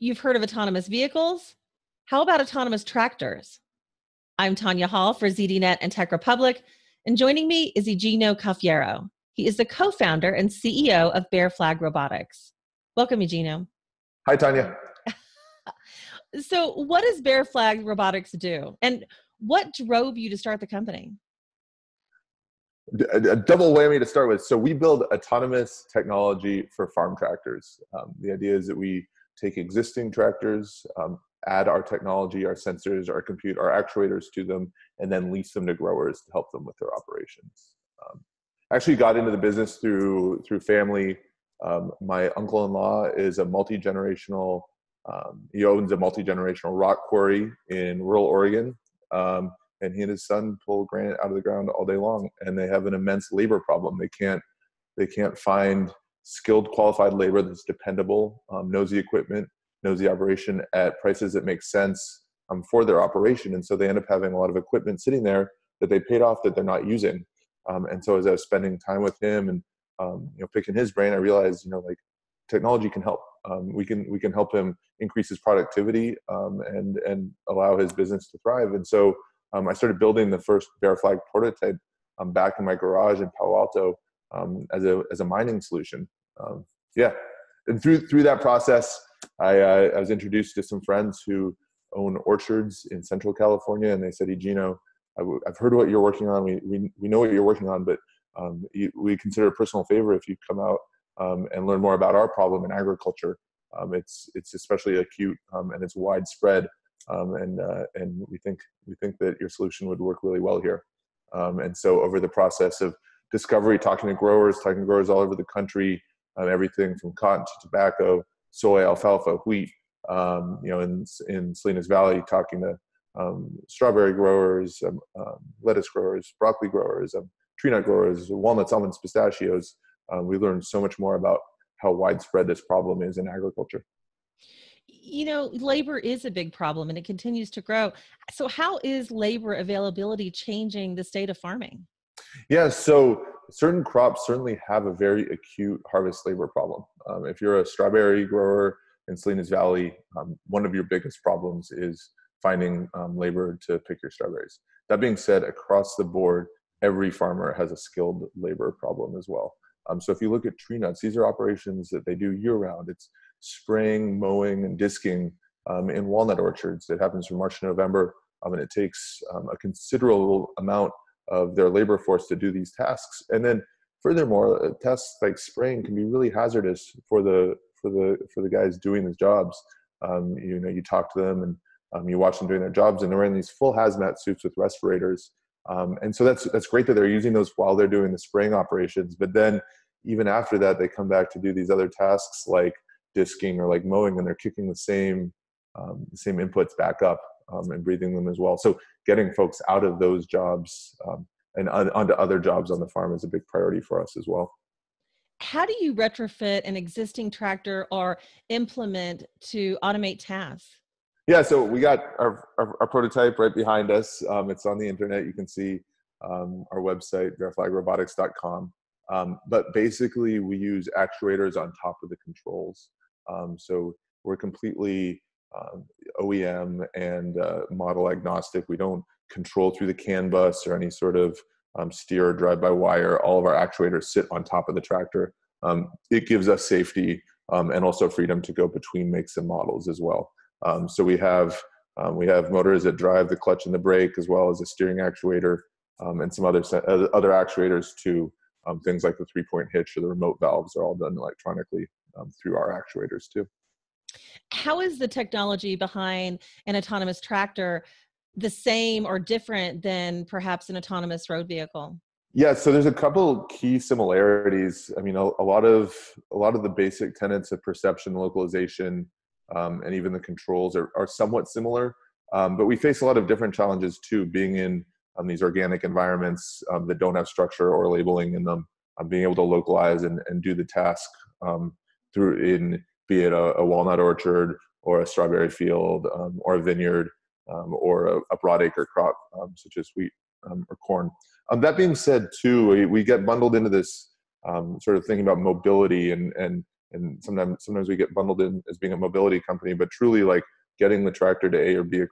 You've heard of autonomous vehicles? How about autonomous tractors? I'm Tonya Hall for ZDNet and Tech Republic, and joining me is Igino Cafiero. He is the co-founder and CEO of Bear Flag Robotics. Welcome, Igino. Hi, Tonya. So what does Bear Flag Robotics do? And what drove you to start the company? A double whammy to start with. So we build autonomous technology for farm tractors. The idea is that we take existing tractors, add our technology, our sensors, our compute, our actuators to them, and then lease them to growers to help them with their operations. Actually got into the business through family. My uncle-in-law is a multi-generational, he owns a multi-generational rock quarry in rural Oregon. And he and his son pull granite out of the ground all day long, and they have an immense labor problem. They can't find skilled, qualified labor that's dependable, knows the equipment, knows the operation at prices that make sense for their operation. And so they end up having a lot of equipment sitting there that they paid off that they're not using. And so as I was spending time with him and picking his brain, I realized technology can help. We can help him increase his productivity and allow his business to thrive. And so I started building the first Bear Flag prototype back in my garage in Palo Alto as a mining solution. And through that process, I was introduced to some friends who own orchards in Central California, and they said, "Igino, I've heard what you're working on. We know what you're working on, but we consider a personal favor if you come out and learn more about our problem in agriculture. It's especially acute and it's widespread, and we think that your solution would work really well here." And so over the process of discovery, talking to growers all over the country, everything from cotton to tobacco, soy, alfalfa, wheat, in Salinas Valley, talking to strawberry growers, lettuce growers, broccoli growers, tree nut growers, walnuts, almonds, pistachios. We learned so much more about how widespread this problem is in agriculture. Labor is a big problem and it continues to grow. So how is labor availability changing the state of farming? Yeah, so certain crops certainly have a very acute harvest labor problem. If you're a strawberry grower in Salinas Valley, one of your biggest problems is finding labor to pick your strawberries. That being said, across the board, every farmer has a skilled labor problem as well. So if you look at tree nuts, these are operations that they do year-round. It's spraying, mowing, and disking in walnut orchards. It happens from March to November, and it takes a considerable amount of their labor force to do these tasks. And then furthermore, tasks like spraying can be really hazardous for the guys doing these jobs. You talk to them and you watch them doing their jobs, and they're wearing these full hazmat suits with respirators. And so that's great that they're using those while they're doing the spraying operations. But then even after that, they come back to do these other tasks like disking or like mowing, and they're kicking the same inputs back up and breathing them as well. So getting folks out of those jobs and onto other jobs on the farm is a big priority for us as well. How do you retrofit an existing tractor or implement to automate tasks? Yeah, so we got our prototype right behind us. It's on the internet. You can see our website, bearflagrobotics.com. But basically, we use actuators on top of the controls. So we're completely OEM and model agnostic. We don't control through the CAN bus or any sort of steer or drive-by-wire. All of our actuators sit on top of the tractor. It gives us safety and also freedom to go between makes and models as well. So we have motors that drive the clutch and the brake, as well as a steering actuator and some other actuators too. Things like the 3-point hitch or the remote valves are all done electronically through our actuators too. How is the technology behind an autonomous tractor the same or different than perhaps an autonomous road vehicle? Yeah, so there's a couple key similarities. I mean, a lot of the basic tenets of perception, localization, and even the controls are somewhat similar, but we face a lot of different challenges too, being in these organic environments that don't have structure or labeling in them, being able to localize and do the task be it a walnut orchard or a strawberry field or a vineyard or a broadacre crop such as wheat or corn. That being said too, we get bundled into this sort of thinking about mobility and and sometimes we get bundled in as being a mobility company, but truly like getting the tractor to A or B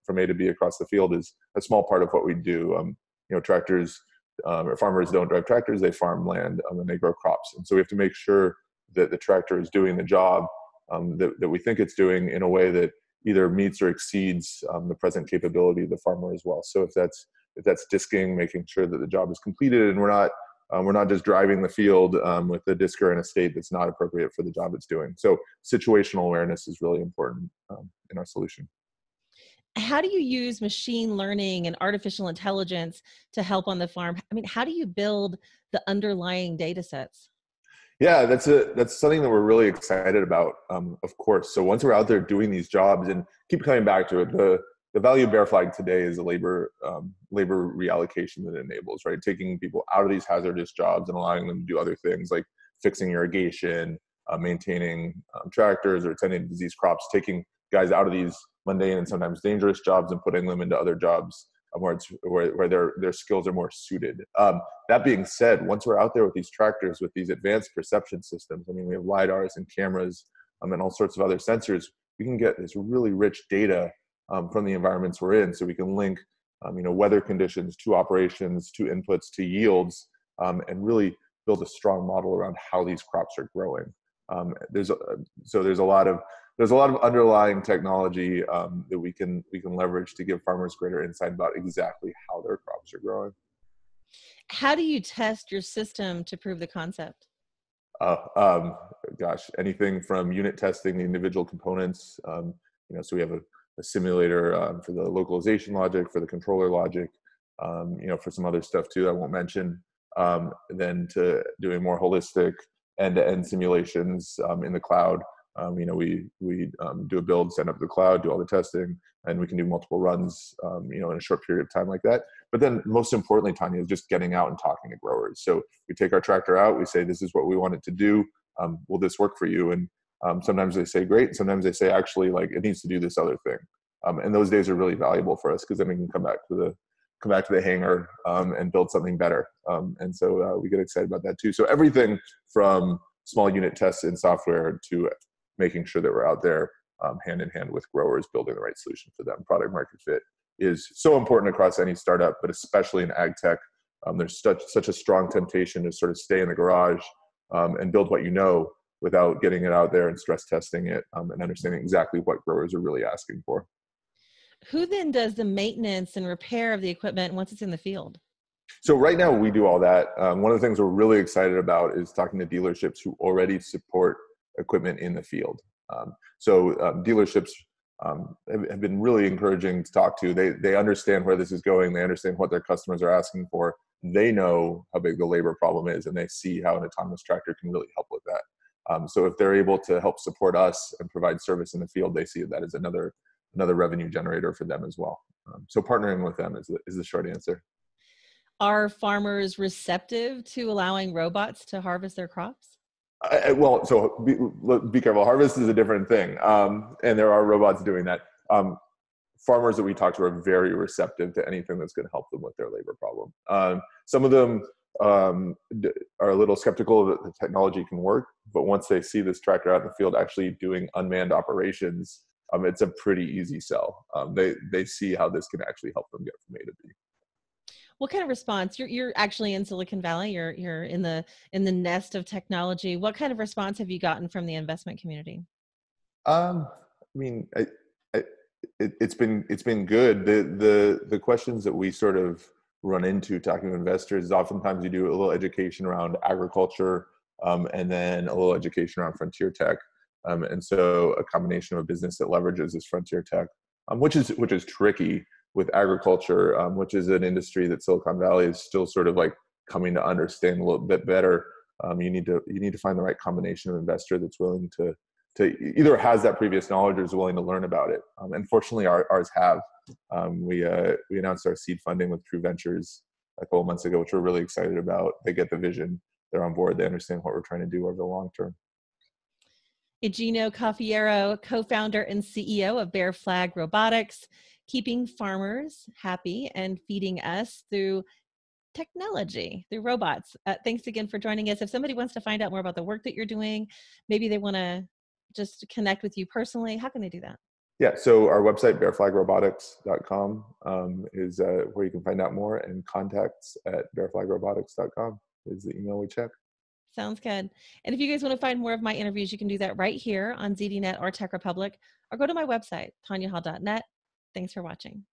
from A to B across the field is a small part of what we do. Tractors, or farmers don't drive tractors, they farm land, and they grow crops. And so we have to make sure that the tractor is doing the job that we think it's doing in a way that either meets or exceeds the present capability of the farmer as well. So if that's disking, making sure that the job is completed, and we're not just driving the field with the disker in a state that's not appropriate for the job it's doing. So situational awareness is really important in our solution. How do you use machine learning and artificial intelligence to help on the farm? I mean, how do you build the underlying data sets? Yeah, that's something that we're really excited about, of course. So once we're out there doing these jobs, and keep coming back to it, the value of Bear Flag today is the labor reallocation that it enables, right? Taking people out of these hazardous jobs and allowing them to do other things like fixing irrigation, maintaining tractors, or tending to disease crops, taking guys out of these mundane and sometimes dangerous jobs and putting them into other jobs where their skills are more suited. That being said, once we're out there with these tractors, with these advanced perception systems, I mean, we have LiDARs and cameras and all sorts of other sensors, we can get this really rich data from the environments we're in. So we can link weather conditions to operations, to inputs, to yields, and really build a strong model around how these crops are growing. There's a lot of underlying technology that we can leverage to give farmers greater insight about exactly how their crops are growing. How do you test your system to prove the concept? Anything from unit testing the individual components. So we have a simulator for the localization logic, for the controller logic, for some other stuff too I won't mention. Then to doing more holistic end-to-end simulations in the cloud. We do a build, send up to the cloud, do all the testing, and we can do multiple runs, in a short period of time like that. But then most importantly, Tonya, is just getting out and talking to growers. So we take our tractor out, we say, this is what we want it to do. Will this work for you? And sometimes they say great. Sometimes they say, actually, like, it needs to do this other thing. And those days are really valuable for us, because then we can come back to the hangar and build something better. And so we get excited about that too. So everything from small unit tests in software to making sure that we're out there hand in hand with growers, building the right solution for them. Product market fit is so important across any startup, but especially in ag tech. There's such a strong temptation to sort of stay in the garage and build what you know without getting it out there and stress testing it and understanding exactly what growers are really asking for. Who then does the maintenance and repair of the equipment once it's in the field? So right now we do all that. One of the things we're really excited about is talking to dealerships who already support equipment in the field. Dealerships have been really encouraging to talk to. They understand where this is going. They understand what their customers are asking for. They know how big the labor problem is, and they see how an autonomous tractor can really help with that. So if they're able to help support us and provide service in the field, they see that as another revenue generator for them as well. So partnering with them is the short answer. Are farmers receptive to allowing robots to harvest their crops? Be careful. Harvest is a different thing, and there are robots doing that. Farmers that we talk to are very receptive to anything that's going to help them with their labor problem. Some of them are a little skeptical that the technology can work, but once they see this tractor out in the field actually doing unmanned operations, it's a pretty easy sell. They see how this can actually help them get from A to B. What kind of response? You're actually in Silicon Valley. You're in the nest of technology. What kind of response have you gotten from the investment community? It's been good. The questions that we sort of run into talking to investors is oftentimes you do a little education around agriculture, and then a little education around frontier tech, and so a combination of a business that leverages this frontier tech, which is tricky with agriculture, which is an industry that Silicon Valley is still sort of like coming to understand a little bit better. You need to find the right combination of investor that's willing to either has that previous knowledge or is willing to learn about it. And fortunately, ours have. We announced our seed funding with True Ventures a couple of months ago, which we're really excited about. They get the vision. They're on board. They understand what we're trying to do over the long term. Igino Cafiero, co-founder and CEO of Bear Flag Robotics, keeping farmers happy and feeding us through technology through robots. Thanks again for joining us. If somebody wants to find out more about the work that you're doing, maybe they want to just connect with you personally, how can they do that? Yeah, so our website, bearflagrobotics.com, is where you can find out more, and contacts at bearflagrobotics.com is the email we check. Sounds good. And if you guys want to find more of my interviews, you can do that right here on ZDNet or Tech Republic, or go to my website, tonyahall.net. Thanks for watching.